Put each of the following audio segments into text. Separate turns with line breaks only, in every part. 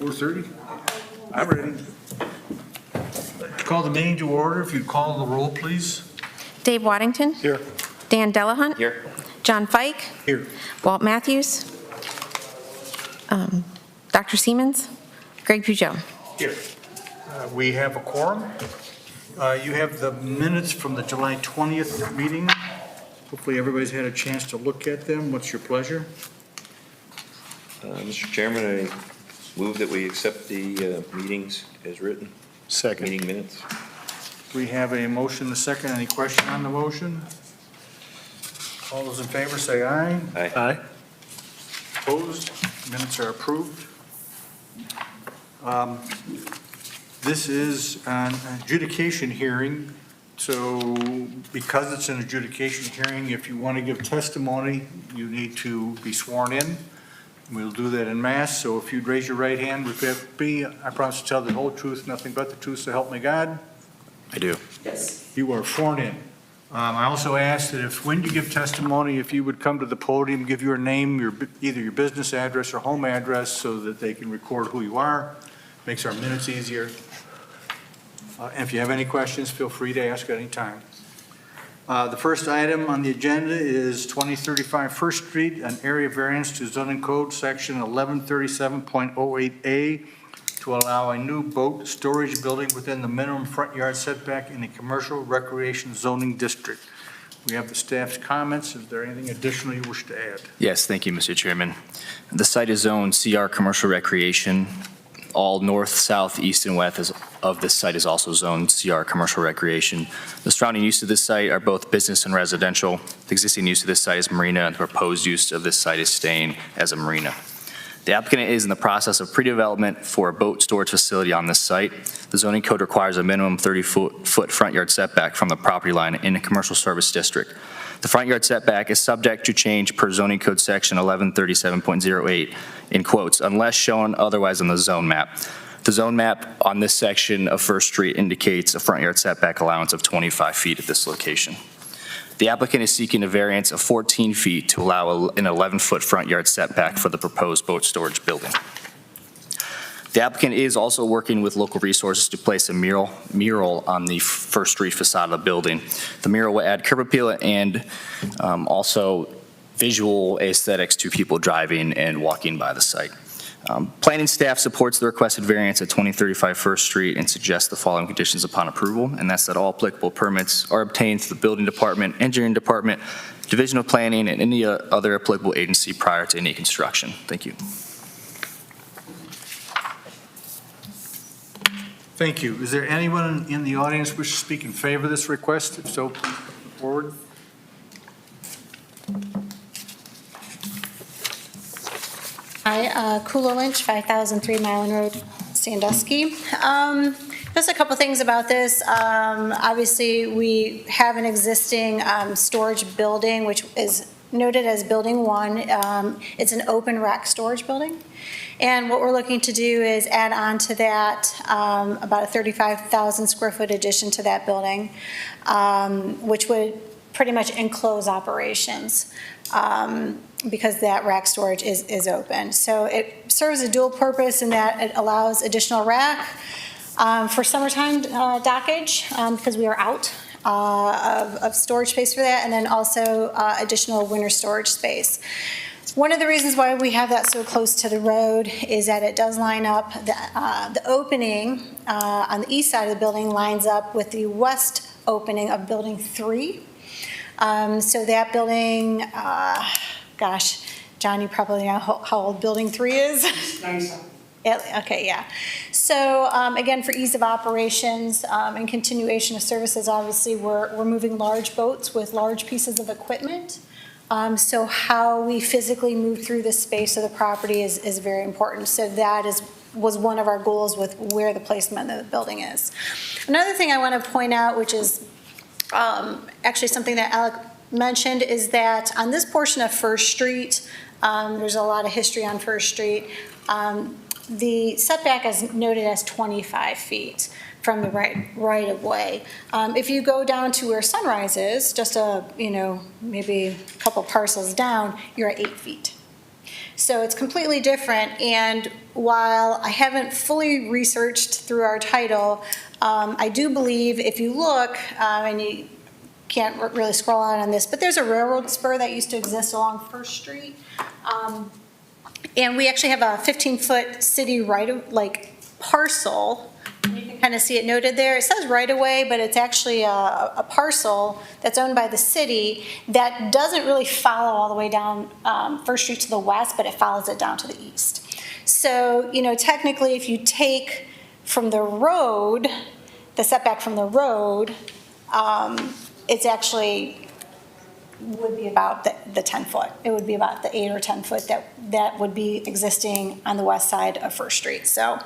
4:30? I'm ready. Call the meeting to order. If you'd call the roll, please.
Dave Waddington.
Here.
Dan Delahunt.
Here.
John Fike.
Here.
Walt Matthews. Dr. Siemens. Greg Peugeot.
Here. We have a quorum. You have the minutes from the July 20th meeting. Hopefully everybody's had a chance to look at them. What's your pleasure?
Mr. Chairman, I move that we accept the meetings as written.
Second.
Meeting minutes.
We have a motion, a second. Any question on the motion? All those in favor say aye.
Aye.
Aye. Opposed? Minutes are approved. This is an adjudication hearing, so because it's an adjudication hearing, if you want to give testimony, you need to be sworn in. We'll do that en masse, so if you'd raise your right hand, repeat me. I promise to tell the whole truth, nothing but the truth, so help me God.
I do.
Yes. You are sworn in. I also ask that if, when you give testimony, if you would come to the podium, give your name, either your business address or home address, so that they can record who you are. Makes our minutes easier. And if you have any questions, feel free to ask at any time. The first item on the agenda is 2035 First Street, an area variance to zoning code section 1137.08A to allow a new boat storage building within the minimum front yard setback in a commercial recreation zoning district. We have the staff's comments. Is there anything additional you wish to add?
Yes, thank you, Mr. Chairman. The site is zoned CR Commercial Recreation. All north, south, east, and west of this site is also zoned CR Commercial Recreation. The surrounding use of this site are both business and residential. The existing use of this site is marina, and the proposed use of this site is staying as a marina. The applicant is in the process of pre-development for a boat storage facility on this site. The zoning code requires a minimum 30-foot front yard setback from the property line in a commercial service district. The front yard setback is subject to change per zoning code section 1137.08 in quotes, unless shown otherwise on the zone map. The zone map on this section of First Street indicates a front yard setback allowance of 25 feet at this location. The applicant is seeking a variance of 14 feet to allow an 11-foot front yard setback for the proposed boat storage building. The applicant is also working with local resources to place a mural on the First Street facade of the building. The mural will add curb appeal and also visual aesthetics to people driving and walking by the site. Planning staff supports the requested variance at 2035 First Street and suggests the following conditions upon approval, and that's that all applicable permits are obtained through the building department, engineering department, division of planning, and any other applicable agency prior to any construction. Thank you.
Thank you. Is there anyone in the audience wish to speak in favor of this request? If so, please come forward.
Hi, Kula Lynch, 5003 Milan Road, Sandusky. Just a couple things about this. Obviously, we have an existing storage building, which is noted as Building 1. It's an open rack storage building. And what we're looking to do is add on to that about a 35,000 square foot addition to that building, which would pretty much enclose operations. Because that rack storage is open. So it serves a dual purpose in that it allows additional rack for summertime dockage because we are out of storage space for that, and then also additional winter storage space. One of the reasons why we have that so close to the road is that it does line up, the opening on the east side of the building lines up with the west opening of Building 3. So that building, gosh, John, you probably know how old Building 3 is? 97. Okay, yeah. So again, for ease of operations and continuation of services, obviously we're moving large boats with large pieces of equipment. So how we physically move through the space of the property is very important. So that was one of our goals with where the placement of the building is. Another thing I want to point out, which is actually something that Alec mentioned, is that on this portion of First Street, there's a lot of history on First Street. The setback is noted as 25 feet from the right of way. If you go down to where Sunrise is, just maybe a couple parcels down, you're at 8 feet. So it's completely different, and while I haven't fully researched through our title, I do believe if you look, and you can't really scroll out on this, but there's a railroad spur that used to exist along First Street. And we actually have a 15-foot city parcel. You can kind of see it noted there. It says right-of-way, but it's actually a parcel that's owned by the city that doesn't really follow all the way down First Street to the west, but it follows it down to the east. So, technically, if you take from the road, the setback from the road, it's actually would be about the 10-foot. It would be about the 8 or 10 foot that would be existing on the west side of First Street. So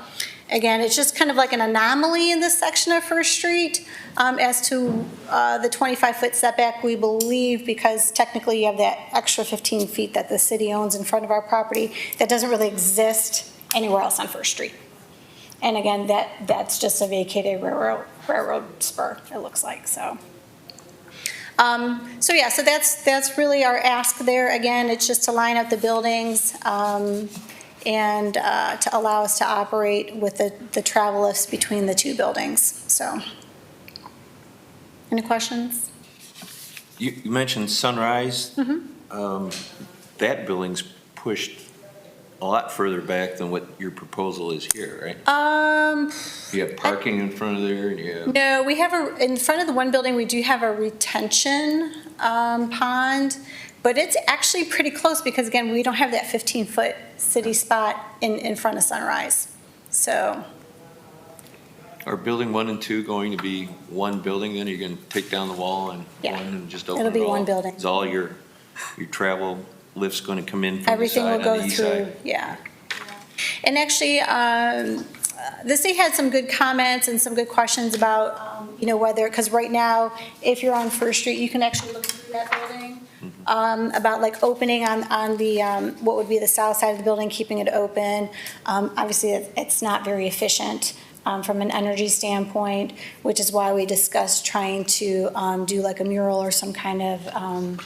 again, it's just kind of like an anomaly in this section of First Street as to the 25-foot setback, we believe, because technically you have that extra 15 feet that the city owns in front of our property that doesn't really exist anywhere else on First Street. And again, that's just a vacated railroad spur, it looks like, so. So that's really our ask there. Again, it's just to line up the buildings and to allow us to operate with the travel lifts between the two buildings. So, any questions?
You mentioned Sunrise. That building's pushed a lot further back than what your proposal is here, right? You have parking in front of there, and you have...
No, we have in front of the one building, we do have a retention pond, but it's actually pretty close because, again, we don't have that 15-foot city spot in front of Sunrise. So,
Are building 1 and 2 going to be one building, then you're going to take down the wall and
Yeah.
one and just open
It'll be
it all?
one building.
Is all your travel lifts going to come in from the
everything will
side
go
on the east
through,
side?
yeah. And actually, the city had some good comments and some good questions about, whether, because right now, if you're on First Street, you can actually look through that building, about like opening on the, what would be the south side of the building, keeping it open. Obviously, it's not very efficient from an energy standpoint, which is why we discussed trying to do like a mural or some kind of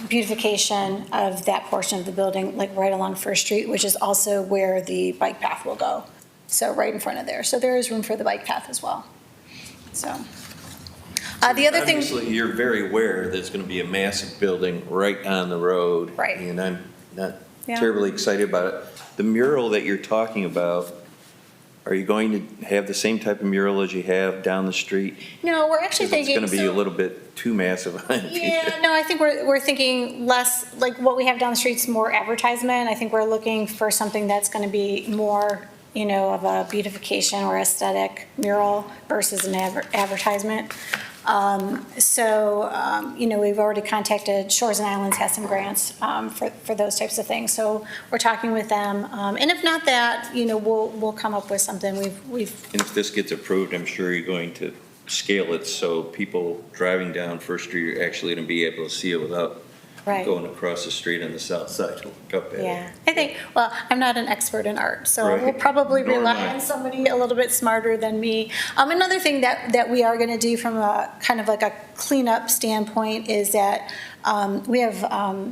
beautification of that portion of the building, like right along First Street, which is also where the bike path will go. So right in front of there. So there is room for the bike path as well. So the other thing.
Obviously, you're very aware that it's going to be a massive building right on the road.
Right.
And I'm not
Yeah.
terribly excited about it. The mural that you're talking about, are you going to have the same type of mural as you have down the street?
No, we're actually
'Cause it's
thinking.
going to be a
so-
little bit too massive on people.
Yeah, no, I think we're thinking less, like what we have down the street's more advertisement. I think we're looking for something that's going to be more, of a beautification or aesthetic mural versus an advertisement. We've already contacted Shores and Islands, has some grants for those types of things. So we're talking with them. And if not that, we'll come up with something. We've
And if this gets approved, I'm sure you're going to scale it so people driving down First Street are actually going to be able to see it without
right.
going across the street on the south side to look up at it.
Yeah, I think, well, I'm not an expert in art, so
Right.
we'll probably
Nor am
rely
I.
on somebody a little bit smarter than me. Another thing that we are gonna do from a kind of like a cleanup standpoint is that we have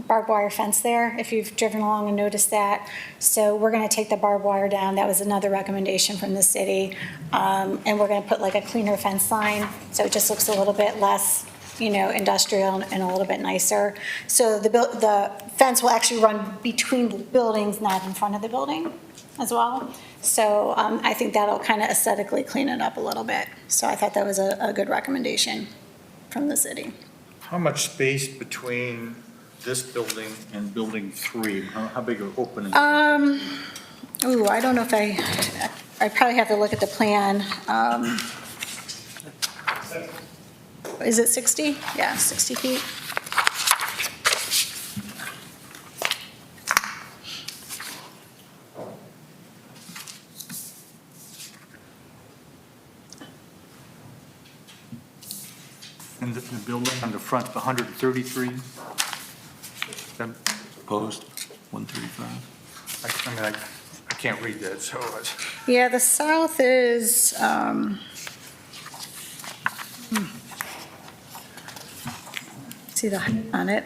barbed wire fence there, if you've driven along and noticed that. So we're gonna take the barbed wire down, that was another recommendation from the city. And we're gonna put like a cleaner fence line, so it just looks a little bit less industrial and a little bit nicer. So the fence will actually run between the buildings, not in front of the building as well. So I think that'll kind of aesthetically clean it up a little bit. So I thought that was a good recommendation from the city.
How much space between this building and building 3? How big of opening?
I don't know if I probably have to look at the plan. Is it 60? Yeah, 60 feet.
And the building on the front, 133?
Opposed, 135?
I can't read that, so it's...
Yeah, the south is, see the height on it?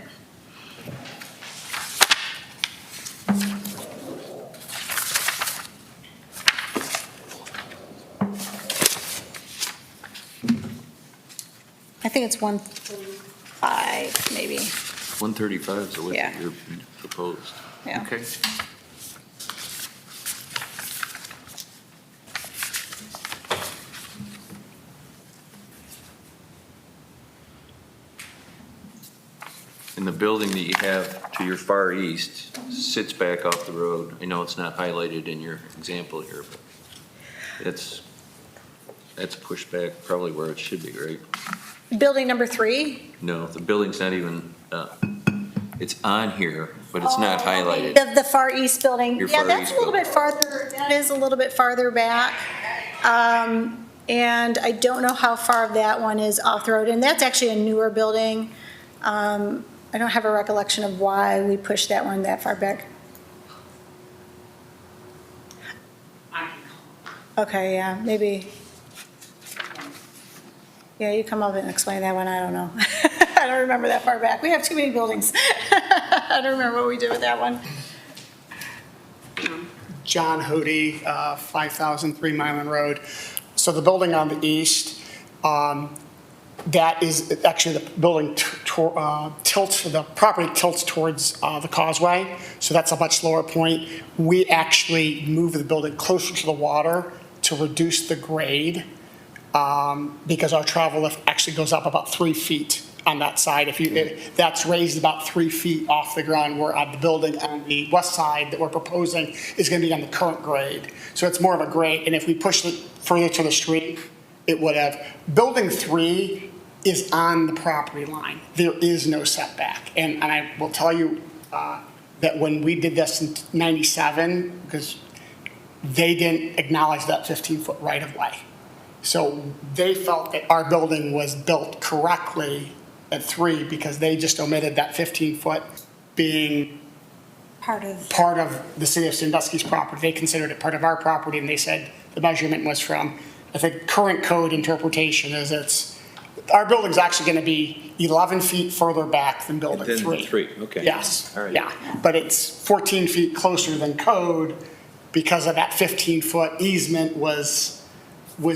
think it's 135, maybe,
135 is what
Yeah.
you're proposed.
yeah.
Okay.
And the building that you have to your far east sits back off the road. I know it's not highlighted in your example here, but that's pushed back probably where it should be, right?
Building number 3?
No, the building's not even, it's on here, but it's not highlighted.
The far east building,
Your
yeah,
far
that's
east
a little bit
building.
farther, that is a little bit farther back. And I don't know how far that one is off the road, and that's actually a newer building. I don't have a recollection of why we pushed that one that far back. Okay, yeah, maybe. Yeah, you come up and explain that one, I don't know. I don't remember that far back. We have too many buildings. I don't remember what we did with that one.
John Hody, 5,000 Three Milan Road. So the building on the east, that is actually the building tilts, the property tilts towards the causeway, so that's a much lower point. We actually moved the building closer to the water to reduce the grade because our travel lift actually goes up about 3 feet on that side. That's raised about 3 feet off the ground, where the building on the west side that we're proposing is going to be on the current grade. So it's more of a grade, and if we push it further to the street, it would have. Building 3 is on the property line. There is no setback. And I will tell you that when we did this in 97, because they didn't acknowledge that 15-foot right-of-way. So they felt that our building was built correctly at 3 because they just omitted that 15-foot being
Part of.
part of the city of Sandusky's property. They considered it part of our property, and they said the measurement was from, I think, current code interpretation is our building's actually going to be 11 feet further back than building
Then
3.
3, okay.
Yes,
All right.
yeah. But it's 14 feet closer than code because of that 15-foot easement was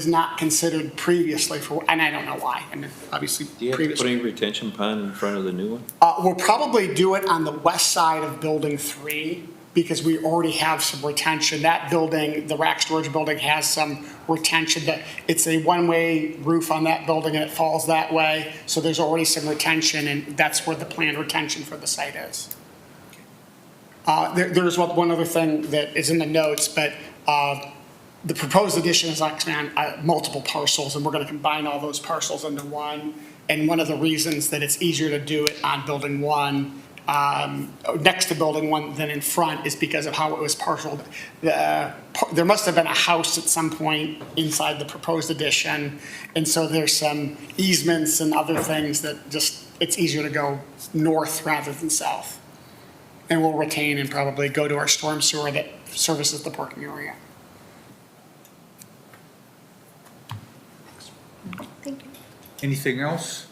not considered previously for, and I don't know why. I mean, obviously,
Do you have to put
previously.
any retention pond in front of the new one?
We'll probably do it on the west side of building 3 because we already have some retention. That building, the rack storage building, has some retention. It's a one-way roof on that building and it falls that way. So there's already some retention, and that's where the planned retention for the site is. There's one other thing that is in the notes, but the proposed addition is actually on multiple parcels, and we're going to combine all those parcels into one. And one of the reasons that it's easier to do it on building 1, next to building 1 than in front, is because of how it was parceled. There must have been a house at some point inside the proposed addition, and so there's some easements and other things that just, it's easier to go north rather than south. And we'll retain and probably go to our storm sewer that services the parking area.
Thank you.
Anything else?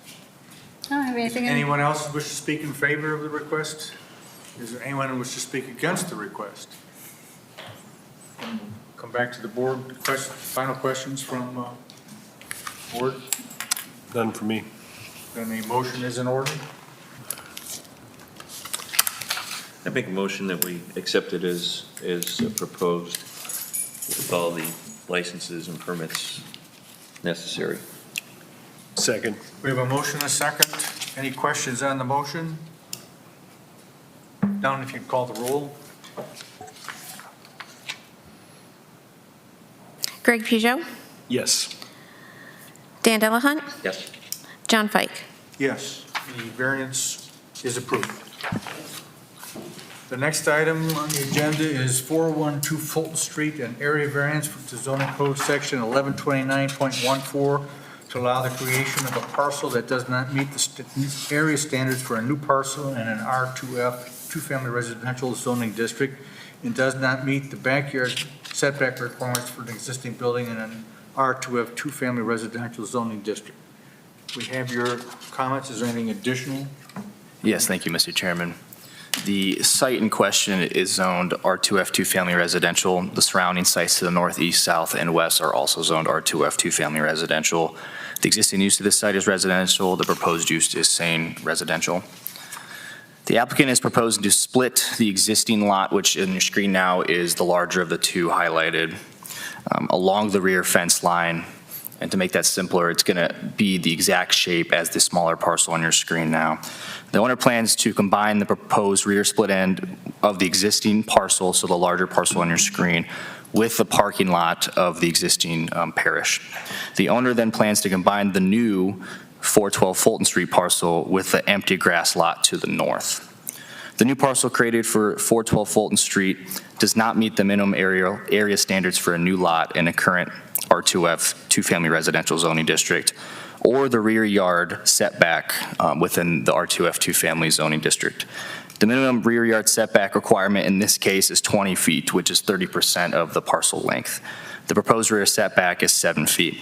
I don't have anything.
Anyone else wish to speak in favor of the request? Is there anyone who wishes to speak against the request? Come back to the board. Final questions from board?
None for me.
Then a motion is in order.
I make a motion that we accept it as proposed with all the licenses and permits necessary.
Second.
We have a motion and a second. Any questions on the motion? Down if you'd call the roll.
Greg Peugeot,
Yes.
Dan Delahunt,
Yes.
John Fike.
Yes, the variance is approved. The next item on the agenda is 412 Fulton Street, an area variance to zoning code section 1129.14 to allow the creation of a parcel that does not meet the area standards for a new parcel in an R2F, two-family residential zoning district, and does not meet the backyard setback requirements for an existing building in an R2F, two-family residential zoning district. We have your comments. Is there anything additional?
Yes, thank you, Mr. Chairman. The site in question is zoned R2F two-family residential. The surrounding sites to the north, east, south, and west are also zoned R2F two-family residential. The existing use of this site is residential. The proposed use is saying residential. The applicant is proposing to split the existing lot, which in your screen now is the larger of the two highlighted, along the rear fence line. And to make that simpler, it's going to be the exact shape as the smaller parcel on your screen now. The owner plans to combine the proposed rear split end of the existing parcel, so the larger parcel on your screen, with the parking lot of the existing parish. The owner then plans to combine the new 412 Fulton Street parcel with the empty grass lot to the north. The new parcel created for 412 Fulton Street does not meet the minimum area standards for a new lot in a current R2F two-family residential zoning district or the rear yard setback within the R2F two-family zoning district. The minimum rear yard setback requirement in this case is 20 feet, which is 30% of the parcel length. The proposed rear setback is 7 feet.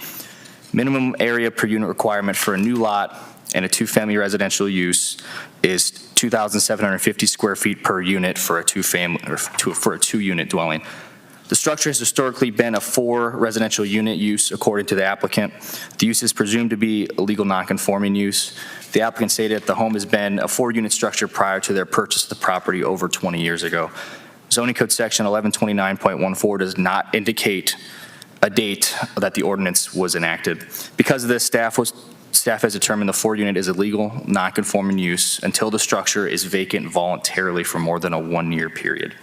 Minimum area per unit requirement for a new lot and a two-family residential use is 2,750 square feet per unit for a two-unit dwelling. The structure has historically been a 4 residential unit use according to the applicant. The use is presumed to be a legal non-conforming use. The applicant stated that the home has been a 4-unit structure prior to their purchase of the property over 20 years ago. Zoning Code Section 1129.14 does not indicate a date that the ordinance was enacted. Because of this, staff has determined the 4-unit is a legal non-conforming use until the structure is vacant voluntarily for more than a 1-year period.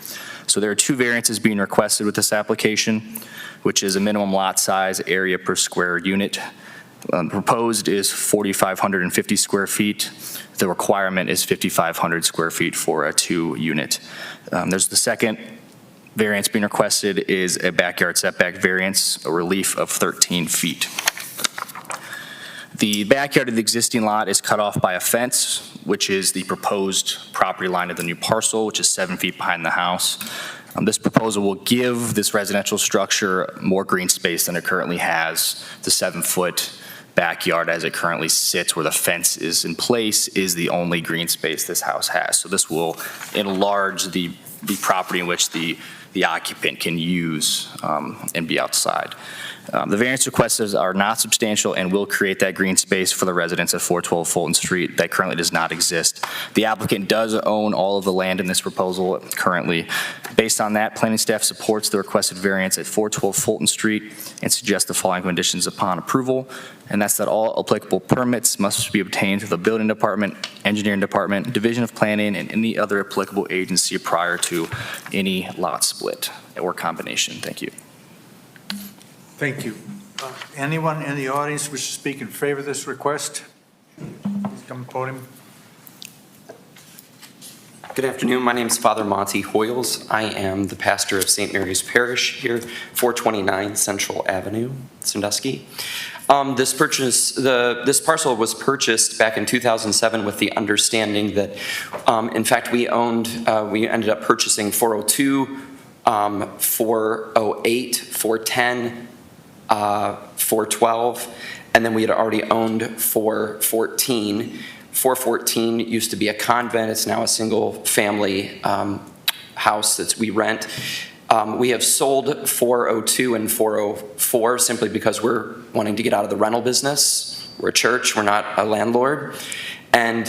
So there are 2 variances being requested with this application, which is a minimum lot size area per square unit. Proposed is 4,550 square feet. The requirement is 5,500 square feet for a 2-unit. There's the second variance being requested is a backyard setback variance, a relief of 13 feet. The backyard of the existing lot is cut off by a fence, which is the proposed property line of the new parcel, which is 7 feet behind the house. This proposal will give this residential structure more green space than it currently has. The 7-foot backyard as it currently sits where the fence is in place is the only green space this house has. So this will enlarge the property in which the occupant can use and be outside. The variance requests are not substantial and will create that green space for the residents at 412 Fulton Street that currently does not exist. The applicant does own all of the land in this proposal currently. Based on that, planning staff supports the requested variance at 412 Fulton Street and suggests the following conditions upon approval, and that's that all applicable permits must be obtained through the building department, engineering department, division of planning, and any other applicable agency prior to any lot split or combination. Thank you.
Thank you. Anyone in the audience wish to speak in favor of this request? Please come to the podium.
Good afternoon. My name is Father Monty Hoyles. I am the pastor of St. Mary's Parish here, 429 Central Avenue, Sandusky. This parcel was purchased back in 2007 with the understanding that, in fact, we ended up purchasing 402, 408, 410, 412, and then we had already owned 414. 414 used to be a convent. It's now a single-family house that we rent. We have sold 402 and 404 simply because we're wanting to get out of the rental business. We're a church. We're not a landlord. And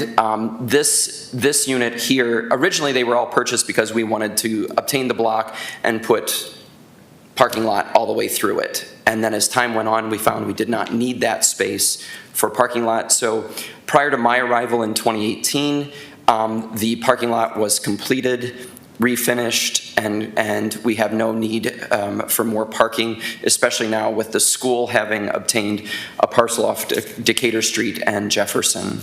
this unit here, originally they were all purchased because we wanted to obtain the block and put parking lot all the way through it. And then as time went on, we found we did not need that space for parking lot. So prior to my arrival in 2018, the parking lot was completed, refinished, and we have no need for more parking, especially now with the school having obtained a parcel off Decatur Street and Jefferson.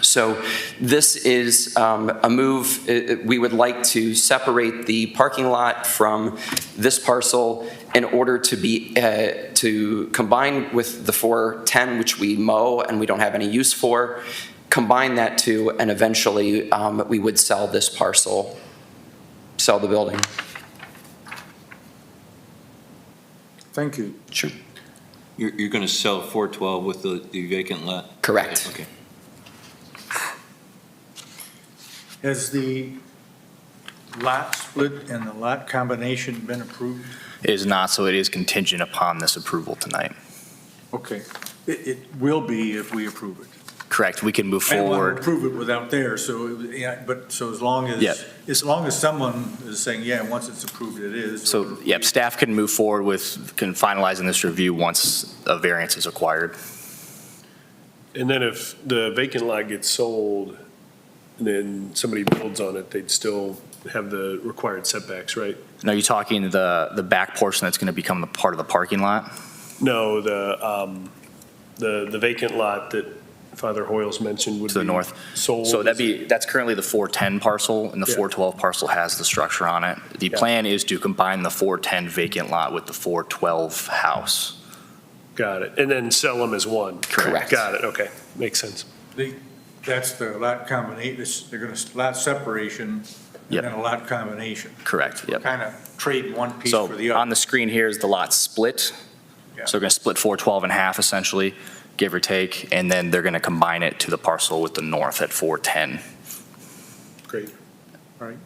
So this is a move. We would like to separate the parking lot from this parcel in order to combine with the 410, which we mow and we don't have any use for, combine that to, and eventually we would sell this parcel, sell the building.
Thank you.
Sure.
You're going to sell 412 with the vacant lot?
Correct.
Okay.
Has the lot split and the lot combination been approved?
It is not, so it is contingent upon this approval tonight.
Okay. It will be if we approve it.
Correct, we can move
I don't want
forward.
to approve it without there, so, yeah, but, so
Yeah.
as long as someone is saying, yeah, once it's approved, it is.
So, yep, staff can move forward with finalizing this review once a variance is acquired.
And then if the vacant lot gets sold, and then somebody builds on it, they'd still have the required setbacks, right?
Now, you're talking the back portion that's going to become the part of the parking lot?
No, the vacant lot that Father Hoyles mentioned would be
To the north.
sold.
So that's currently the 410 parcel, and the
Yeah.
412 parcel has the structure on it. The
Yeah.
plan is to combine the 410 vacant lot with the 412 house.
Got it. And then sell them as one.
Correct.
Got it, okay. Makes sense.
That's the lot combination, they're going to, lot separation,
Yep.
and then a lot combination.
Correct, yep.
Kind of trading one piece
So
for the
on
other.
the screen here is the lot split.
Yeah.
So we're going to split 412 in half essentially, give or take, and then they're going to combine it to the parcel with the north at 410.
Great.
All right.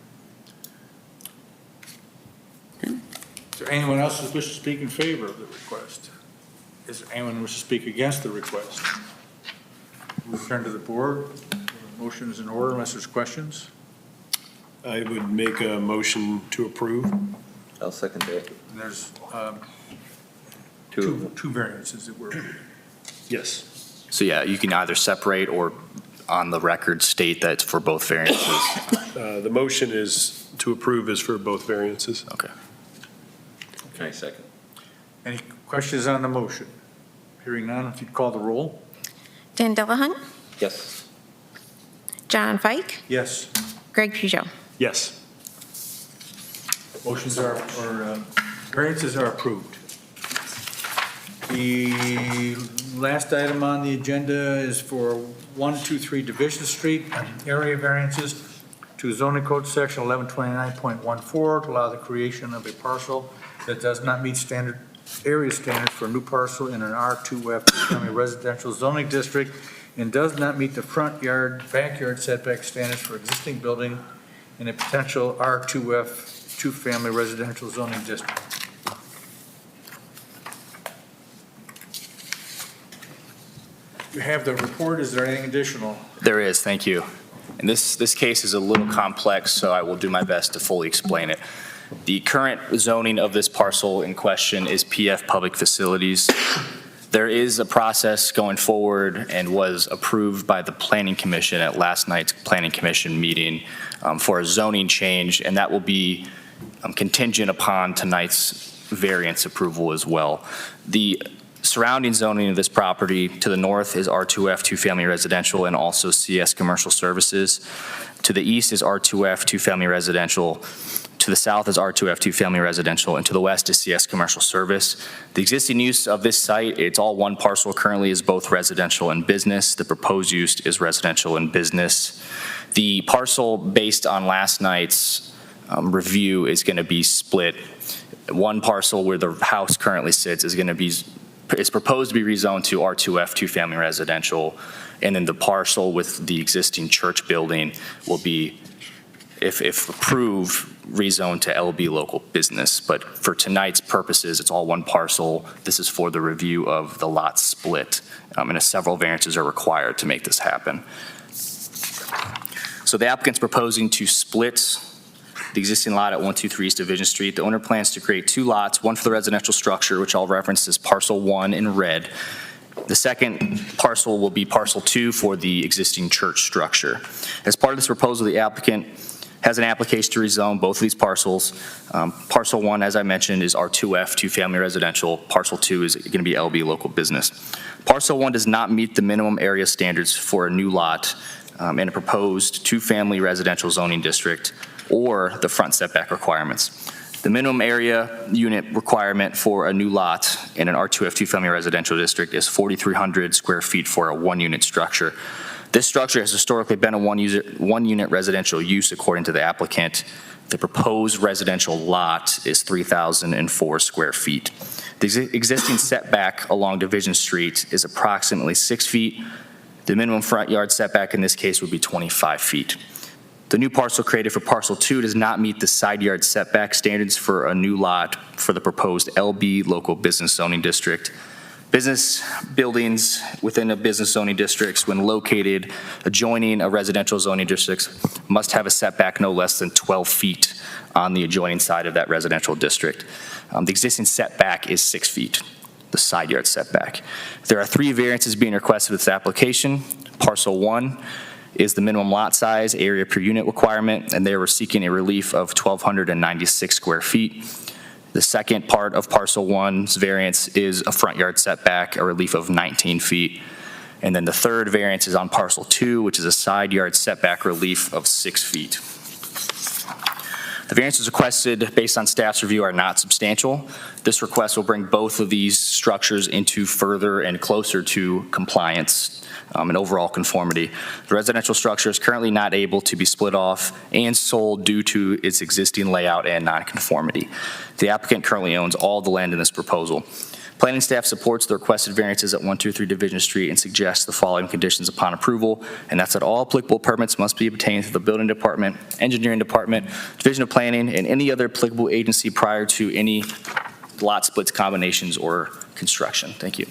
Is there anyone else who wishes to speak in favor of the request? Is there anyone who wishes to speak against the request? We'll turn to the board. Motion is in order unless there's questions.
I would make a motion to approve.
I'll second that.
And there's
Two.
two variances that were,
Yes.
So yeah, you can either separate or on the record state that it's for both variances.
The motion is to approve is for both variances.
Okay.
Okay, second.
any questions on the motion? Hearing none, if you'd call the roll.
Dan Delahunt,
Yes.
John Fike,
Yes.
Greg Peugeot.
Yes.
Motions are, or variances are approved. The last item on the agenda is for 123 Division Street, area variances to zoning code section 1129.14 to allow the creation of a parcel that does not meet area standards for a new parcel in an R2F family residential zoning district and does not meet the front yard, backyard setback standards for existing building in a potential R2F two-family residential zoning district. You have the report. Is there anything additional?
There is, thank you. And this case is a little complex, so I will do my best to fully explain it. The current zoning of this parcel in question is PF Public Facilities. There is a process going forward and was approved by the Planning Commission at last night's Planning Commission meeting for a zoning change, and that will be contingent upon tonight's variance approval as well. The surrounding zoning of this property to the north is R2F two-family residential and also CS commercial services. To the east is R2F two-family residential. To the south is R2F two-family residential, and to the west is CS commercial service. The existing use of this site, it's all one parcel currently, is both residential and business. The proposed use is residential and business. The parcel, based on last night's review, is going to be split. One parcel where the house currently sits is going to be is proposed to be rezoned to R2F two-family residential, and then the parcel with the existing church building will be, if approved, rezoned to LB local business. But for tonight's purposes, it's all one parcel. This is for the review of the lot split, and several variances are required to make this happen. So the applicant's proposing to split the existing lot at 123 East Division Street. The owner plans to create two lots, one for the residential structure, which I'll reference as parcel 1 in red. The second parcel will be parcel 2 for the existing church structure. As part of this proposal, the applicant has an application to rezone both of these parcels. Parcel 1, as I mentioned, is R2F, two-family residential. Parcel 2 is going to be LB local business. Parcel 1 does not meet the minimum area standards for a new lot in a proposed two-family residential zoning district or the front setback requirements. The minimum area unit requirement for a new lot in an R2F two-family residential district is 4,300 square feet for a one-unit structure. This structure has historically been a one-unit residential use according to the applicant. The proposed residential lot is 3,004 square feet. The existing setback along Division Street is approximately 6 feet. The minimum front yard setback in this case would be 25 feet. The new parcel created for parcel 2 does not meet the side yard setback standards for a new lot for the proposed LB local business zoning district. Business buildings within a business zoning districts, when located adjoining a residential zoning district, must have a setback no less than 12 feet on the adjoining side of that residential district. The existing setback is 6 feet, the side yard setback. There are 3 variances being requested with this application. Parcel 1 is the minimum lot size, area per unit requirement, and they were seeking a relief of 1,296 square feet. The second part of parcel 1's variance is a front yard setback, a relief of 19 feet. And then the third variance is on parcel 2, which is a side yard setback relief of 6 feet. The variances requested based on staff's review are not substantial. This request will bring both of these structures into further and closer to compliance and overall conformity. The residential structure is currently not able to be split off and sold due to its existing layout and nonconformity. The applicant currently owns all the land in this proposal. Planning staff supports the requested variances at 123 Division Street and suggests the following conditions upon approval, and that's that all applicable permits must be obtained through the Building Department, Engineering Department, Division of Planning, and any other applicable agency prior to any lot splits, combinations, or construction. Thank you.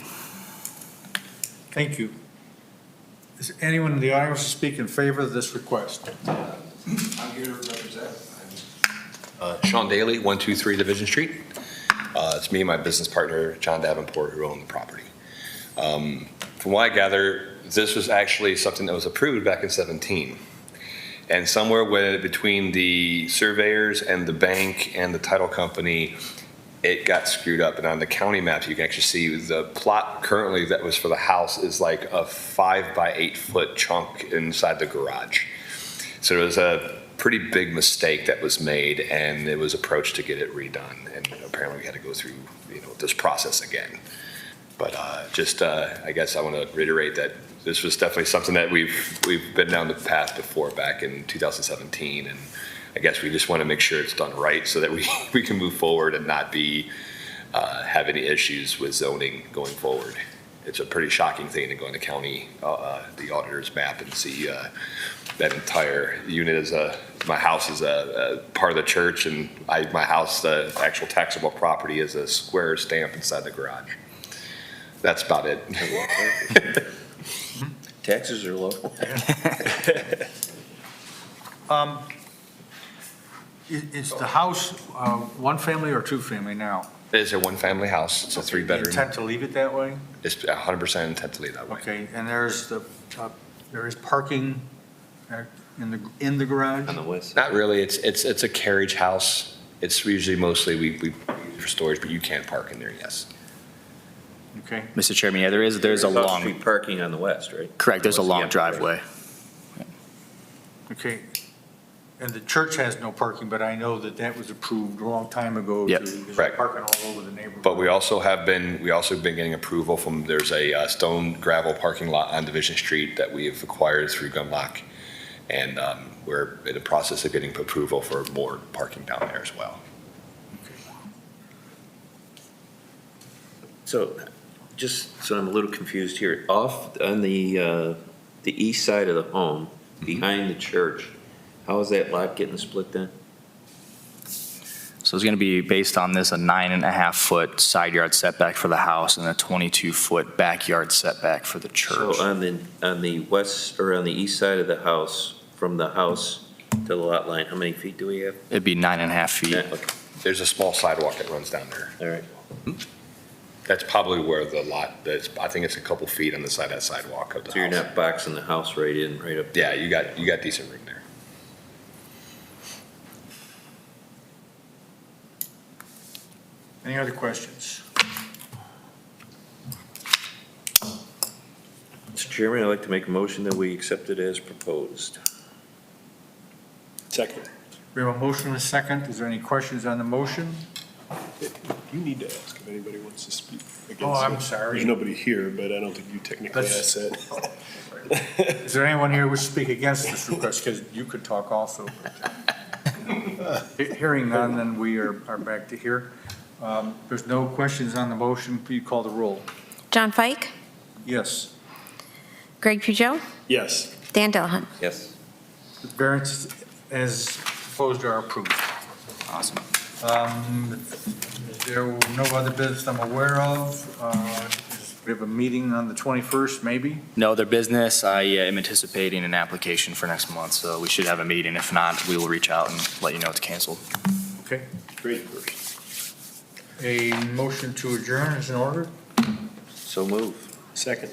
Thank you. Is anyone in the audience to speak in favor of this request?
I'm here to represent. Sean Daly, 123 Division Street. It's me and my business partner, John Davenport, who own the property. From what I gather, this was actually something that was approved back in 17. And somewhere between the surveyors and the bank and the title company, it got screwed up. And on the county maps, you can actually see the plot currently that was for the house is like a 5 by 8 foot chunk inside the garage. So it was a pretty big mistake that was made, and it was approached to get it redone. And apparently we had to go through, this process again. But I guess I want to reiterate that this was definitely something that we've been down the path before back in 2017. And I guess we just want to make sure it's done right so that we can move forward and not have any issues with zoning going forward. It's a pretty shocking thing to go in the county, the auditor's map and see that entire unit my house is a part of the church, and my house, the actual taxable property, is a square stamp inside the garage. That's about it.
Taxes are low.
Is the house one family or two family now?
It's a one-family house. It's a
You
3-bedroom.
intend to leave it that way?
It's 100% intent to leave that way.
Okay, and there is parking in the garage?
On the west side.
Not really. It's a carriage house. It's usually mostly we use it for storage, but you can park in there, yes.
Okay,
Mr. Chairman, yeah, there's a long,
Off-street parking on the west, right?
correct, there's a
What's the
long
empty
driveway.
okay. And the church has no parking, but I know that was approved a long time ago.
Yep.
There's
Correct.
parking all over the neighborhood.
But we also been getting approval there's a stone gravel parking lot on Division Street that we have acquired through Gunlock. And we're in the process of getting approval for more parking down there as well.
So, just so I'm a little confused here, off on the east side of the home, behind the church, how is that lot getting split then?
So it's going to be, based on this, a 9.5-foot side yard setback for the house and a 22-foot backyard setback for the church.
So on the west, or on the east side of the house, from the house to the lot line, how many feet do we have?
It'd be 9.5 feet.
Yeah, okay,
There's a small sidewalk that runs down there.
all right.
That's probably where the lot, I think it's a couple feet on the side of that sidewalk of the house.
So you're not boxing the house right in, right up?
Yeah, you got decent room there.
Any other questions?
Mr. Chairman, I'd like to make a motion that we accept it as proposed.
Second.
We have a motion and a second. Is there any questions on the motion?
You need to ask if anybody wants to speak against it.
Oh, I'm sorry.
There's nobody here, but I don't think you technically
Let's-
asked that.
Is there anyone here who wishes to speak against this request? Because you could talk also. Hearing none, then we are back to here. There's no questions on the motion. Please call the roll.
John Fike,
Yes.
Greg Pujol,
Yes.
Dan Dillahunt.
Yes.
The variances as proposed are approved. Awesome. There were no other business I'm aware of. Is We have a meeting on the 21st, maybe?
No, their business, I am anticipating an application for next month, so we should have a meeting. If not, we will reach out and let you know it's canceled.
Okay.
Great.
A motion to adjourn is in order.
So move.
Second.